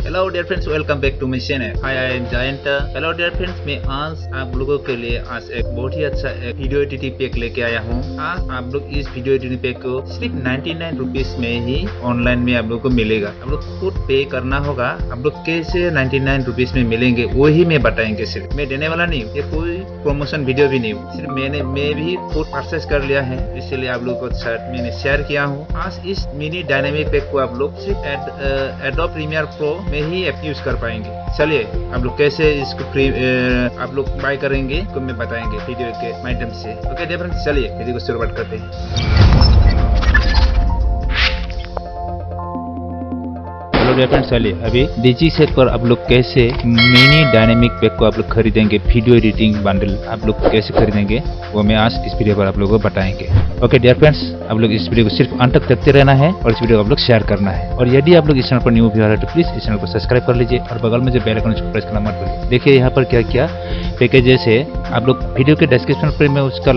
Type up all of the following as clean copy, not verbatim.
Hello dear friends, welcome back to my channel. Hi, I am Jayanta. Hello dear friends, मैं आज आप लोगों के लिए आज एक बहुत ही अच्छा एक वीडियो एडिटिंग पैक लेके आया हूँ। आज आप लोग इस वीडियो एडिटिंग पैक को सिर्फ 99 रुपीज में ही ऑनलाइन में आप लोग को मिलेगा। आप लोग खुद पे करना होगा। आप लोग कैसे 99 रुपीज में मिलेंगे वही मैं बताएंगे। सिर्फ मैं देने वाला नहीं हूँ, ये कोई प्रमोशन वीडियो भी नहीं हूँ। सिर्फ मैं भी खुद परचेस कर लिया है, इसलिए आप लोगों को मैंने शेयर किया हूँ। आज इस मिनी डायनेमिक पैक को आप लोग सिर्फ एडोब प्रीमियर प्रो में ही यूज कर पाएंगे। चलिए आप लोग कैसे इसको आप लोग बाय करेंगे तो मैं बताएंगे वीडियो के माध्यम से। ओके डियर फ्रेंड्स, चलिए वीडियो को शुरुआत करते हैं। डियर फ्रेंड्स, चलिए अभी डिजीसैक पर आप लोग कैसे मिनी डायनेमिक पैक को आप लोग खरीदेंगे, वीडियो एडिटिंग बंडल आप लोग कैसे खरीदेंगे वो मैं आज इस वीडियो पर आप लोगों को बताएंगे। ओके डियर फ्रेंड्स, आप लोग इस वीडियो को सिर्फ अंत तक देखते रहना है और इस वीडियो को आप लोग शेयर करना है। और यदि आप लोग इस चैनल पर न्यू व्यूअर है तो प्लीज इस चैनल को सब्सक्राइब कर लीजिए और बगल में जो बेल आइकन उसको प्रेस करना मत भूलिए। देखिए यहाँ पर क्या क्या पैकेजेस है, आप लोग वीडियो के डिस्क्रिप्शन पर मैं उसका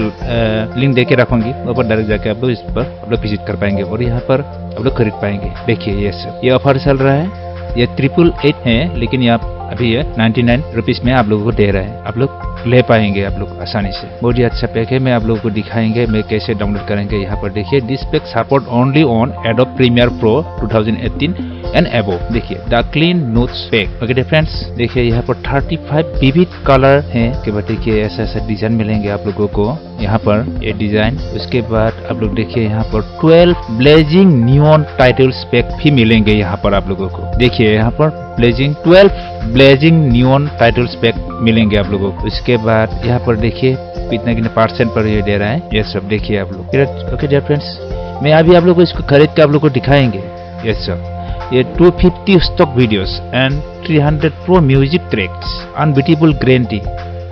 लिंक देके रखूंगी, वहाँ पर डायरेक्ट जाके आप लोग इस पर आप लोग विजिट कर पाएंगे और यहाँ पर आप लोग खरीद पाएंगे। देखिए ये सब ये ऑफर चल रहा है, ये 888 है, लेकिन ये अभी ये 99 रुपीज में आप लोगों को दे रहा है। आप लोग ले पाएंगे आप लोग आसानी से। बहुत ही अच्छा पैक है, मैं आप लोगों को दिखाएंगे मैं कैसे डाउनलोड करेंगे। यहाँ पर देखिए this pack support only on Adobe Premiere Pro 2018 and above. देखिए the clean notes pack. Okay friends, देखिए यहाँ पर 35 विविध कलर है के बाद देखिए ऐसा ऐसा डिजाइन मिलेंगे आप लोगों को यहाँ पर ये डिजाइन। उसके बाद आप लोग देखिए यहाँ पर 12 ब्लेजिंग नियॉन टाइटल्स पैक भी मिलेंगे यहाँ पर आप लोगों को। देखिए यहाँ पर 12 ब्लेजिंग नियॉन टाइटल्स पैक मिलेंगे आप लोगों को। इसके बाद यहाँ पर देखिए कितने % पर ये दे रहा है, ये सब देखिए आप लोग। ओके डियर फ्रेंड्स, मैं अभी आप लोग को इसको खरीद के आप लोग को दिखाएंगे। ये सब ये 250 stock videos and 300 pro music tracks, unbeatable guarantee.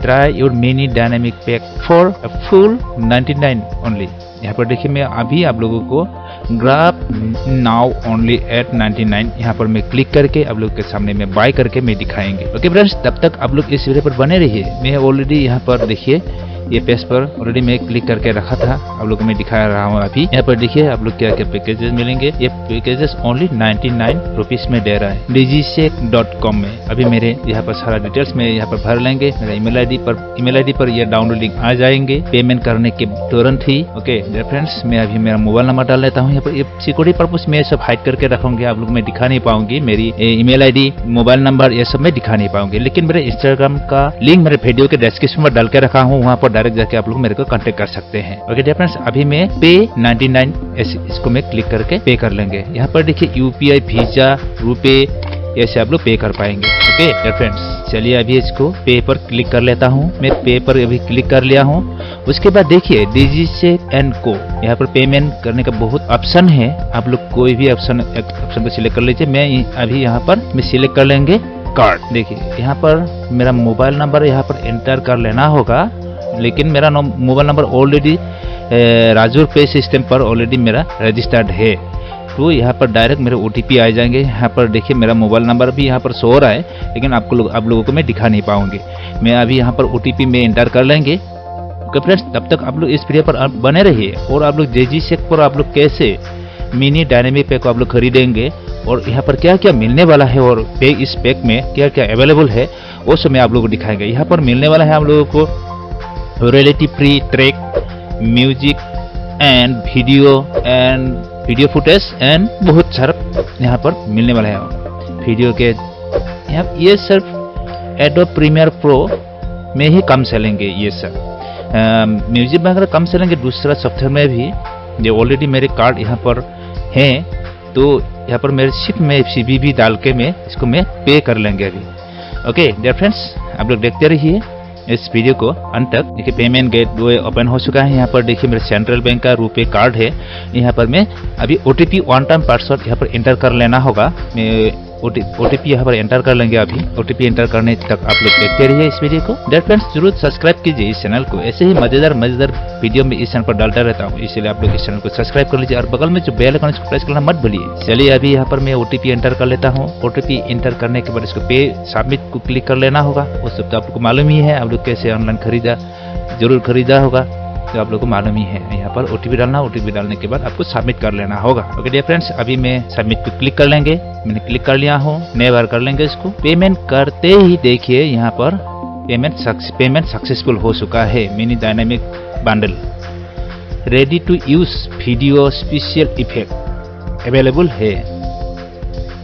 Try your mini dynamic pack for a full 99 only. यहाँ पर देखिए मैं अभी आप लोगों को ग्राब नाउ ओनली एट 99 यहाँ पर मैं क्लिक करके आप लोग के सामने में बाय करके मैं दिखाएंगे। ओके फ्रेंड्स, तब तक आप लोग इस वीडियो पर बने रहिए। मैं ऑलरेडी यहाँ पर देखिए ये पेज पर ऑलरेडी मैं क्लिक करके रखा था, आप लोग को मैं दिखा रहा हूँ अभी। यहाँ पर देखिए आप लोग क्या क्या पैकेजेस मिलेंगे। ये पैकेजेस ओनली 99 रुपीज में दे रहा है digisack.com में। अभी मेरे यहाँ पर सारा डिटेल्स में यहाँ पर भर लेंगे। मेरा ईमेल आईडी पर ये डाउनलोड लिंक आ जाएंगे पेमेंट करने के तुरंत ही। ओके डियर फ्रेंड्स, मैं अभी मेरा मोबाइल नंबर डाल लेता हूँ यहाँ पर। ये सिक्योरिटी पर्पज में सब हाइड करके रखूंगी, आप लोग मैं दिखा नहीं पाऊंगी। मेरी ईमेल आईडी, मोबाइल नंबर ये सब मैं दिखा नहीं पाऊंगी, लेकिन मेरे इंस्टाग्राम का लिंक मेरे वीडियो के डिस्क्रिप्शन में डाल के रखा हूँ, वहाँ पर डायरेक्ट जाके आप लोग मेरे को कांटेक्ट कर सकते हैं। ओके डियर फ्रेंड्स, अभी मैं पे 99 इसको मैं क्लिक करके पे कर लेंगे। यहाँ पर देखिए यूपीआई, वीजा, रुपे ऐसे आप लोग पे कर पाएंगे। ओके डियर फ्रेंड्स, चलिए अभी इसको पे पर क्लिक कर लेता हूँ। मैं पे पर अभी क्लिक कर लिया हूँ। उसके बाद देखिए डिजिसैक एंड को, यहाँ पर पेमेंट करने का बहुत ऑप्शन है, आप लोग कोई भी ऑप्शन को सिलेक्ट कर लीजिए। मैं अभी यहाँ पर मैं सिलेक्ट कर लेंगे कार्ड। देखिए यहाँ पर मेरा मोबाइल नंबर यहाँ पर एंटर कर लेना होगा, लेकिन मेरा मोबाइल नंबर ऑलरेडी राजूर पे सिस्टम पर ऑलरेडी मेरा रजिस्टर्ड है, तो यहाँ पर डायरेक्ट मेरे OTP आ जाएंगे। यहाँ पर देखिए मेरा मोबाइल नंबर भी यहाँ पर शो हो रहा है, लेकिन आप लोगों को मैं दिखा नहीं पाऊंगी। मैं अभी यहाँ पर OTP में एंटर कर लेंगे। ओके फ्रेंड्स, तब तक आप लोग इस वीडियो पर बने रहिए और आप लोग डिजिसैक पर आप लोग कैसे मिनी डायनेमिक पैक को आप लोग खरीदेंगे और यहाँ पर क्या क्या मिलने वाला है और इस पैक में क्या क्या अवेलेबल है वो सब मैं आप लोगों को दिखाएंगे। यहाँ पर मिलने वाला है आप लोगों को reality free track, music and video footage and बहुत सारा यहाँ पर मिलने वाला है वीडियो के। यहाँ ये सिर्फ एडोब प्रीमियर प्रो में ही कम चलेंगे, ये सब म्यूजिक में अगर कम चलेंगे दूसरा सॉफ्टवेयर में भी। ये ऑलरेडी मेरे कार्ड यहाँ पर हैं, तो यहाँ पर मेरे सिर्फ में CVV डाल के मैं इसको मैं पे कर लेंगे अभी। ओके डियर फ्रेंड्स, आप लोग देखते रहिए इस वीडियो को अंत तक। देखिए पेमेंट गेटवे ओपन हो चुका है। यहाँ पर देखिए मेरे सेंट्रल बैंक का रुपे कार्ड है। यहाँ पर मैं अभी OTP वन टाइम पासवर्ड यहाँ पर एंटर कर लेना होगा। मैं OTP यहाँ पर एंटर कर लेंगे। अभी OTP एंटर करने तक आप लोग देखते रहिए इस वीडियो को। डियर फ्रेंड्स, जरूर सब्सक्राइब कीजिए इस चैनल को। ऐसे ही मजेदार वीडियो में इस चैनल पर डालता रहता हूँ, इसलिए आप लोग इस चैनल को सब्सक्राइब कर लीजिए और बगल में जो बेल आइकन इसको प्रेस करना मत भूलिए। चलिए अभी यहाँ पर मैं OTP एंटर कर लेता हूँ। OTP एंटर करने के बाद इसको पे सबमिट को क्लिक कर लेना होगा। वो सब तो आपको मालूम ही है, आप लोग कैसे ऑनलाइन जरूर खरीदा होगा। तो आप लोगों को मालूम ही है। यहाँ पर OTP डालना, OTP डालने के बाद आपको सबमिट कर लेना होगा। ओके डियर फ्रेंड्स, अभी मैं सबमिट पे क्लिक कर लेंगे। मैंने क्लिक कर लिया हूँ, नए बार कर लेंगे इसको। पेमेंट करते ही देखिए यहाँ पर पेमेंट सक्सेसफुल हो चुका है। Mini dynamic bundle ready to use video special effect available है।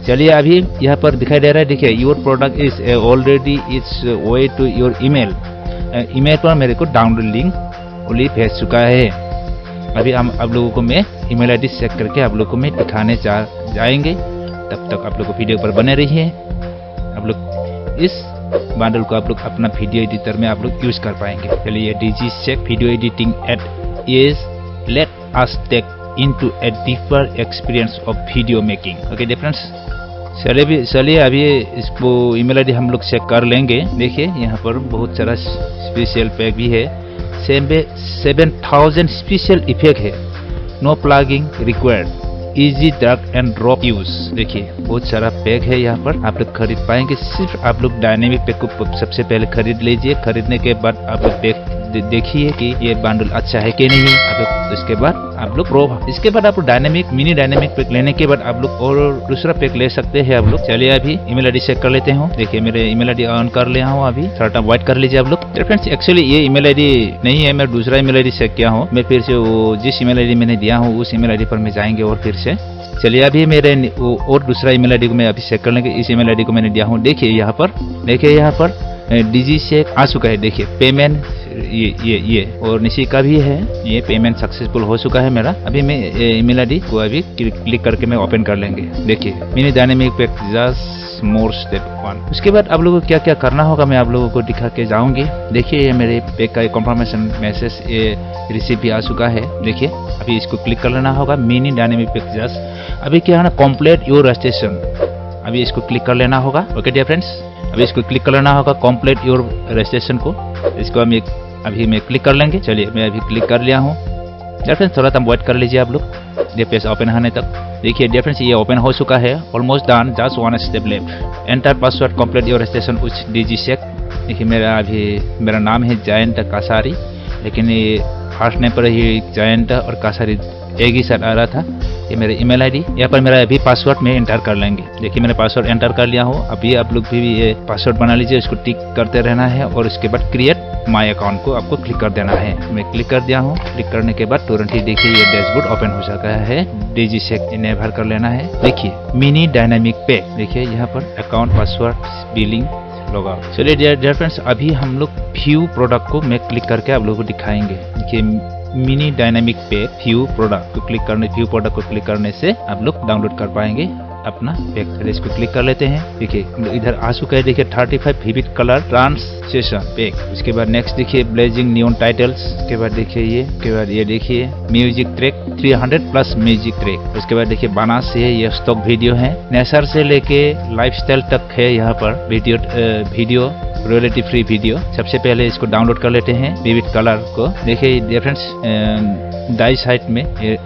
चलिए अभी यहाँ पर दिखाई दे रहा है, देखिए your product is already its way to your email. Email पर मेरे को डाउनलोड लिंक ओनली भेज चुका है। अभी हम आप लोगों को मैं ईमेल आईडी चेक करके आप लोगों को मैं दिखाने जाएंगे। तब तक आप लोग को वीडियो पर बने रहिए। आप लोग इस बंडल को आप लोग अपना वीडियो एडिटर में आप लोग यूज कर पाएंगे। चलिए Digisack video editing at is let us take into a deeper experience of video making. Okay difference, चलिए अभी इसको ईमेल आईडी हम लोग चेक कर लेंगे। देखिए यहाँ पर बहुत सारा स्पेशल पैक भी है। 7000 स्पेशल इफेक्ट है। No plugin required, easy drag and drop use. देखिए बहुत सारा पैक है यहाँ पर आप लोग खरीद पाएंगे। सिर्फ आप लोग डायनेमिक पैक को सबसे पहले खरीद लीजिए। खरीदने के बाद आप लोग पैक देखिए कि ये बंडल अच्छा है कि नहीं। आप लोग इसके बाद आप लोग इसके बाद आप डायनेमिक मिनी डायनेमिक पैक लेने के बाद आप लोग और दूसरा पैक ले सकते हैं आप लोग। चलिए अभी ईमेल आईडी चेक कर लेते हैं। देखिए मेरे ईमेल आईडी ऑन कर लिया हूँ। अभी थोड़ा टाइम वेट कर लीजिए आप लोग। फ्रेंड्स एक्चुअली ये ईमेल आईडी नहीं है, मैं दूसरा ईमेल आईडी चेक किया हूँ। मैं फिर से वो जिस ईमेल आईडी मैंने दिया हूँ उस ईमेल आईडी पर मैं जाएंगे और फिर से चलिए अभी मेरे और दूसरा ईमेल आईडी को मैं अभी चेक कर लेंगे। इस ईमेल आईडी को मैंने दिया हूँ। देखिए यहाँ पर Digisack आ चुका है। देखिए पेमेंट ये और नीचे का भी है। ये पेमेंट सक्सेसफुल हो चुका है मेरा। अभी मैं ईमेल आईडी को अभी क्लिक करके मैं ओपन कर लेंगे। देखिए mini dynamic pack just more step 1। उसके बाद आप लोगों को क्या क्या करना होगा मैं आप लोगों को दिखा के जाऊंगी। देखिए ये मेरे पैक का कंफर्मेशन मैसेज रिसीव भी आ चुका है। देखिए अभी इसको क्लिक कर लेना होगा। मिनी डायनेमिक पैक जस्ट अभी क्या है ना, कंप्लीट योर रजिस्ट्रेशन। अभी इसको क्लिक कर लेना होगा। ओके डियर फ्रेंड्स, अभी इसको क्लिक कर लेना होगा कंप्लीट योर रजिस्ट्रेशन को। इसको हम अभी मैं क्लिक कर लेंगे। चलिए मैं अभी क्लिक कर लिया हूँ। डियर फ्रेंड्स थोड़ा टाइम वेट कर लीजिए आप लोग ये पेज ओपन होने तक। देखिए डियर फ्रेंड्स ये ओपन हो चुका है। Almost done, just one step left. Enter password complete your registration with Digisack। देखिए मेरा नाम है जयंता कासारी, लेकिन ये फर्स्ट नेम पर ही जयंता और कासारी एक ही साथ आ रहा था। ये मेरे ईमेल आईडी, यहाँ पर मेरा अभी पासवर्ड में एंटर कर लेंगे। देखिए मैंने पासवर्ड एंटर कर लिया हूँ। अभी आप लोग भी ये पासवर्ड बना लीजिए, इसको टिक करते रहना है और उसके बाद क्रिएट माय अकाउंट को आपको क्लिक कर देना है। मैं क्लिक कर दिया हूँ। क्लिक करने के बाद तुरंत ही देखिए ये डैशबोर्ड ओपन हो चुका है। Digisack इनेबल कर लेना है। देखिए मिनी डायनामिक पैक, देखिए यहाँ पर अकाउंट पासवर्ड बिलिंग लॉगआउट। चलिए डियर फ्रेंड्स अभी हम लोग व्यू प्रोडक्ट को मैं क्लिक करके आप लोगों को दिखाएंगे। देखिए mini dynamic pack view product को क्लिक करने से आप लोग डाउनलोड कर पाएंगे अपना पैक। पहले इसको क्लिक कर लेते हैं। देखिए इधर आ चुका है। देखिए 35 विविड कलर ट्रांसलेशन पैक। उसके बाद नेक्स्ट देखिए ब्लेजिंग नियॉन टाइटल्स। उसके बाद देखिए ये देखिए म्यूजिक ट्रैक 300+ म्यूजिक ट्रैक। उसके बाद देखिए बनास से ये स्टॉक वीडियो है। नेचर से लेके लाइफस्टाइल तक है यहाँ पर वीडियो रॉयल्टी फ्री वीडियो। सबसे पहले इसको डाउनलोड कर लेते हैं विविड कलर को। देखिए डियर फ्रेंड्स दाई साइड में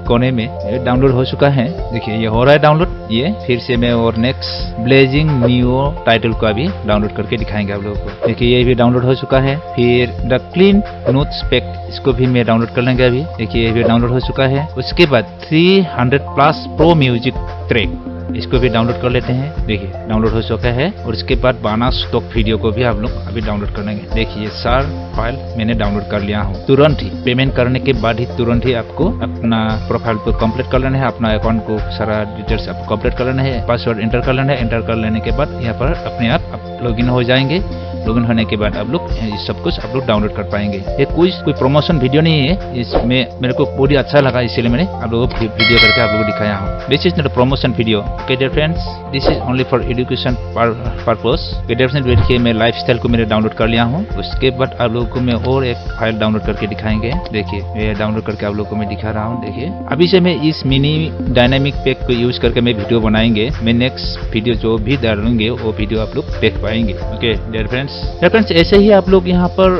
कोने में डाउनलोड हो चुका है। देखिए ये हो रहा है डाउनलोड। ये फिर से मैं और नेक्स्ट ब्लेजिंग न्यू टाइटल को अभी डाउनलोड करके दिखाएंगे आप लोगों को। देखिए ये भी डाउनलोड हो चुका है। फिर द क्लीन नोट्स पैक, इसको भी मैं डाउनलोड कर लेंगे अभी। देखिए ये भी डाउनलोड हो चुका है। उसके बाद 300+ प्रो म्यूजिक ट्रैक, इसको भी डाउनलोड कर लेते हैं। देखिए डाउनलोड हो चुका है। और इसके बाद बाना स्टॉक वीडियो को भी आप लोग अभी डाउनलोड कर लेंगे। देखिए सार फाइल मैंने डाउनलोड कर लिया हूँ। तुरंत ही पेमेंट करने के बाद ही तुरंत ही आपको अपना प्रोफाइल को कंप्लीट कर लेना है। अपना अकाउंट को सारा डिटेल्स आपको कंप्लीट कर लेना है। पासवर्ड एंटर कर लेना है। एंटर कर लेने के बाद यहाँ पर अपने आप लॉगिन हो जाएंगे। लॉगिन होने के बाद आप लोग सब कुछ आप लोग डाउनलोड कर पाएंगे। ये कोई प्रमोशन वीडियो नहीं है, इसमें मेरे को पूरी अच्छा लगा इसलिए मैंने आप लोगों को वीडियो करके आप लोगों को दिखाया हूँ। This is not a promotion video. Okay dear friends, this is only for education purpose. Dear friends देखिए मैं लाइफस्टाइल को मैंने डाउनलोड कर लिया हूँ। उसके बाद आप लोगों को मैं और एक फाइल डाउनलोड करके दिखाएंगे। देखिए मैं डाउनलोड करके आप लोगों को मैं दिखा रहा हूँ। देखिए अभी से मैं इस मिनी डायनामिक पैक को यूज करके मैं वीडियो बनाएंगे। मैं नेक्स्ट वीडियो जो भी डालूंगे वो वीडियो आप लोग देख पाएंगे। ओके डियर फ्रेंड्स ऐसे ही आप लोग यहाँ पर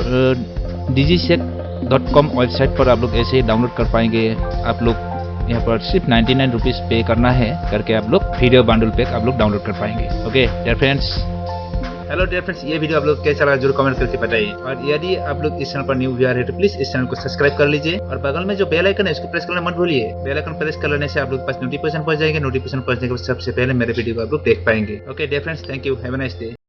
Digisack.com वेबसाइट पर आप लोग ऐसे ही डाउनलोड कर पाएंगे। आप लोग यहाँ पर सिर्फ 99 रुपीज पे करना है, करके आप लोग वीडियो बंडल पैक आप लोग डाउनलोड कर पाएंगे। Okay dear friends hello dear friends, ये वीडियो आप लोग कैसा लगा जरूर कमेंट करके बताइए। और यदि आप लोग इस चैनल पर न्यू व्यूअर है तो प्लीज इस चैनल को सब्सक्राइब कर लीजिए और बगल में जो बेल आइकन है उसको प्रेस करना मत भूलिए। बेल आइकन प्रेस कर लेने से आप लोग के पास नोटिफिकेशन पहुंच जाएंगे। नोटिफिकेशन पहुंचने के बाद सबसे पहले मेरे वीडियो को आप लोग देख पाएंगे। Okay dear friends, thank you, have a nice day.